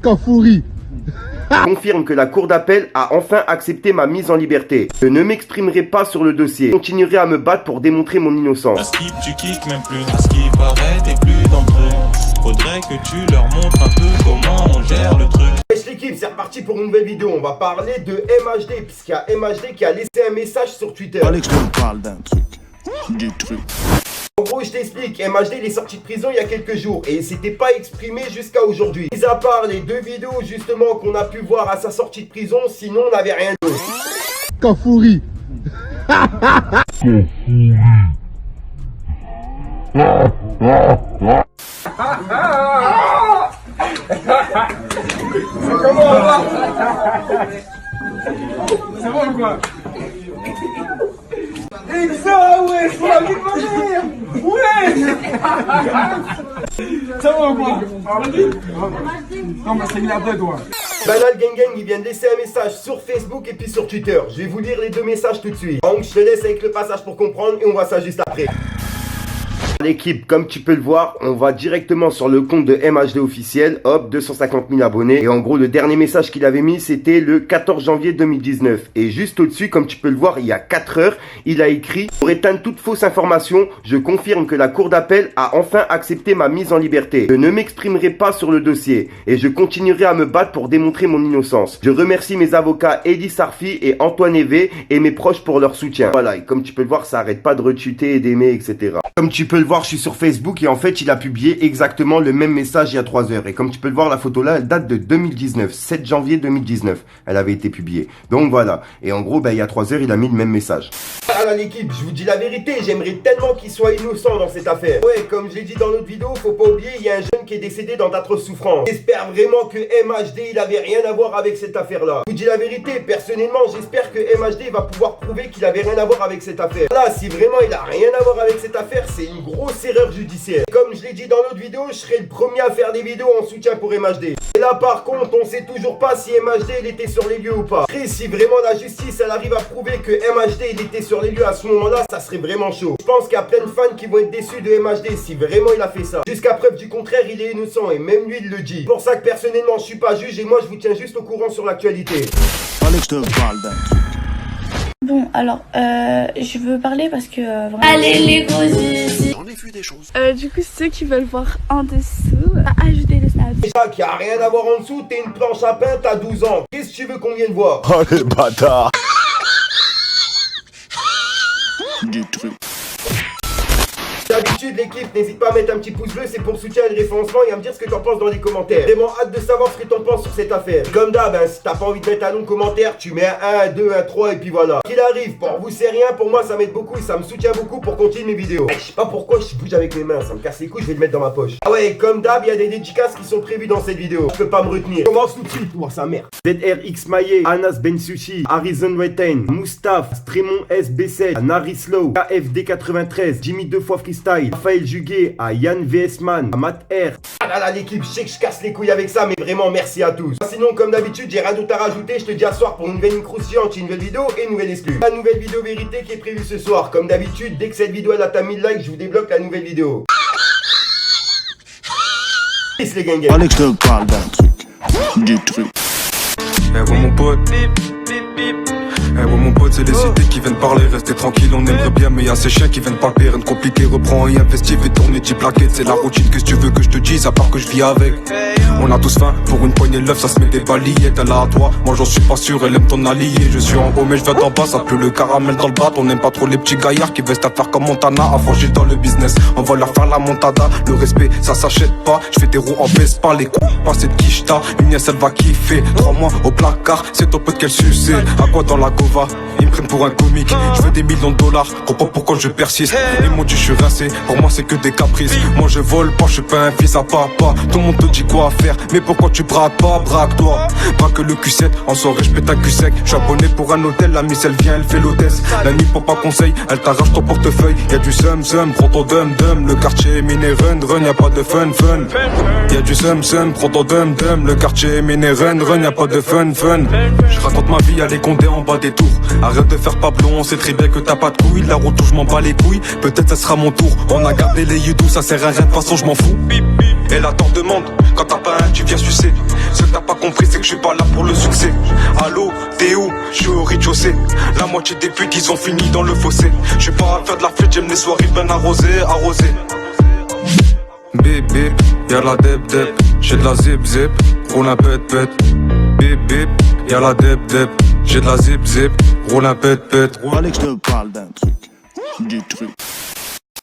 Cafouri. Confirme que la cour d'appel a enfin accepté ma mise en liberté. Je ne m'exprimerai pas sur le dossier. Je continuerai à me battre pour démontrer mon innocence. À skip, tu kicks même plus. À ce qui paraît, t'es plus dans le truc. Faudrait que tu leur montres un peu comment on gère le truc. Wesh l'équipe, c'est reparti pour une nouvelle vidéo. On va parler de MHD, puisqu'il y a MHD qui a laissé un message sur Twitter. Fallait que je te parle d'un truc. Du truc. En gros, je t'explique, MHD il est sorti de prison il y a quelques jours et il s'était pas exprimé jusqu'à aujourd'hui. Mis à part les deux vidéos justement qu'on a pu voir à sa sortie de prison, sinon on n'avait rien d'autre. Cafouri. C'est bon ou quoi? Exa, ouais, c'est la vie de ma mère. Ouais. Ça va ou quoi? Non, mais c'est la vraie, toi. Banal Gang Gang, il vient de laisser un message sur Facebook et puis sur Twitter. Je vais vous lire les deux messages tout de suite. Donc je te laisse avec le passage pour comprendre et on voit ça juste après. L'équipe, comme tu peux le voir, on va directement sur le compte de MHD officiel, hop, 250 000 abonnés. Et en gros, le dernier message qu'il avait mis, c'était le 14 janvier 2019. Et juste au-dessus, comme tu peux le voir, il y a 4 heures, il a écrit « Pour éteindre toute fausse information, je confirme que la cour d'appel a enfin accepté ma mise en liberté. Je ne m'exprimerai pas sur le dossier et je continuerai à me battre pour démontrer mon innocence. Je remercie mes avocats Eddie Sarfi et Antoine Evé et mes proches pour leur soutien. » Voilà, et comme tu peux le voir, ça arrête pas de retuiter et d'aimer, etc. Comme tu peux le voir, je suis sur Facebook et en fait, il a publié exactement le même message il y a 3 heures. Et comme tu peux le voir, la photo là, elle date de 2019, 7 janvier 2019. Elle avait été publiée. Donc voilà. Et en gros, il y a 3 heures, il a mis le même message. Alors l'équipe, je vous dis la vérité, j'aimerais tellement qu'il soit innocent dans cette affaire. Ouais, comme je l'ai dit dans notre vidéo, faut pas oublier, il y a un jeune qui est décédé dans d'atroces souffrances. J'espère vraiment que MHD, il avait rien à voir avec cette affaire-là. Je vous dis la vérité, personnellement, j'espère que MHD va pouvoir prouver qu'il avait rien à voir avec cette affaire. Là, si vraiment il a rien à voir avec cette affaire, c'est une grosse erreur judiciaire. Comme je l'ai dit dans notre vidéo, je serai le premier à faire des vidéos en soutien pour MHD. Et là, par contre, on sait toujours pas si MHD, il était sur les lieux ou pas. Et si vraiment la justice, elle arrive à prouver que MHD, il était sur les lieux à ce moment-là, ça serait vraiment chaud. Je pense qu'il y a plein de fans qui vont être déçus de MHD si vraiment il a fait ça. Jusqu'à preuve du contraire, il est innocent et même lui, il le dit. C'est pour ça que personnellement, je suis pas juge et moi, je vous tiens juste au courant sur l'actualité. Fallait que je te parle d'un truc. Bon, alors, je veux parler parce que vraiment... Allez les gros zizi. J'en ai vu des choses. Du coup, ceux qui veulent voir en dessous, ajoutez le snap. Déjà qu'il n'y a rien à voir en dessous, t'es une planche à pain, t'as 12 ans. Qu'est-ce que tu veux qu'on vienne voir? Oh les bâtards. Du truc. D'habitude l'équipe, n'hésite pas à mettre un petit pouce bleu, c'est pour le soutien et le référencement et à me dire ce que t'en penses dans les commentaires. Vraiment hâte de savoir ce que t'en penses sur cette affaire. Comme d'hab, si t'as pas envie de mettre un long commentaire, tu mets un 1, 2, 1, 3 et puis voilà. Qu'il arrive, pour vous c'est rien, pour moi ça m'aide beaucoup et ça me soutient beaucoup pour continuer mes vidéos. Je sais pas pourquoi je bouge avec mes mains, ça me casse les couilles, je vais le mettre dans ma poche. Ah ouais, comme d'hab, il y a des dédicaces qui sont prévues dans cette vidéo. Je peux pas me retenir. Commence tout de suite pour sa mère. ZRX Maillet, Anas Ben Sushi, Harrison Retain, Moustaphe, Strémon SB7, Nari Slow, KFD93, Jimmy 2 fois Freestyle, Raphaël Juguet, à Yann VS Man, à Matt R. Ah là là l'équipe, je sais que je casse les couilles avec ça, mais vraiment merci à tous. Sinon comme d'habitude, j'ai rien d'autre à rajouter, je te dis à soir pour une nouvelle incroustillante, une nouvelle vidéo et une nouvelle exclue. La nouvelle vidéo vérité qui est prévue ce soir. Comme d'habitude, dès que cette vidéo elle atteint 1000 likes, je vous débloque la nouvelle vidéo. Peace les gang. Fallait que je te parle d'un truc. Du truc. Eh ouais mon pote. Eh ouais mon pote, c'est les cités qui viennent parler, restez tranquille, on aimerait bien, mais y'a ces chiens qui viennent palper, rien de compliqué, reprends et investis, fais tourner 10 plaquettes, c'est la routine, qu'est-ce que tu veux que je te dise, à part que je vis avec. On a tous faim, pour une poignée d'œufs, ça se met des balayettes, elle a à toi, moi j'en suis pas sûr, elle aime ton allié, je suis en haut mais je viens d'en bas, ça pue le caramel dans le bras, on aime pas trop les petits gaillards qui veulent se faire comme Montana, à franchir dans le business, on va leur faire la montada, le respect, ça s'achète pas, je fais des roues en Vespa, les coups, pas cette quicheta, une nièce elle va kiffer, 3 mois au placard, c'est ton pote qu'elle suce, à quoi dans la gova, ils me prennent pour un comique, je veux des millions de dollars, comprends pourquoi je persiste. Ils m'ont dit je suis rincé, pour moi c'est que des caprices. Moi je vole pas, je suis pas un fils à papa. Tout le monde te dit quoi faire, mais pourquoi tu braques pas, braque-toi. Braque le Q7, en soirée je pète un cul sec. Je suis abonné pour un hôtel, la miss elle vient, elle fait l'hôtesse. La nuit pour pas conseil, elle t'arrache ton portefeuille. Y'a du sum, prends ton dum, le quartier miné run, y'a pas de fun. Y'a du sum, prends ton dum, le quartier miné run, y'a pas de fun. Je raconte ma vie à les condés en bas des tours. Arrête de faire pas blond, on sait très bien que t'as pas de couilles. La route où je m'en bats les couilles, peut-être ça sera mon tour. On a gardé les youdous, ça sert à rien, de toute façon je m'en fous. Et là t'en demande, quand t'as pas un tu viens sucer. Ce que t'as pas compris, c'est que je suis pas là pour le succès. Allô, t'es où? Je suis au rez-de-chaussée. La moitié des putes, ils ont fini dans le fossé. Je suis pas à faire de la fête, j'aime les soirées ben arrosées. Bip bip, y'a la deb deb, j'ai de la zip zip, roule un pet pet. Bip bip, y'a la deb deb, j'ai de la zip zip, roule un pet pet. Allez que je te parle d'un truc. Du truc.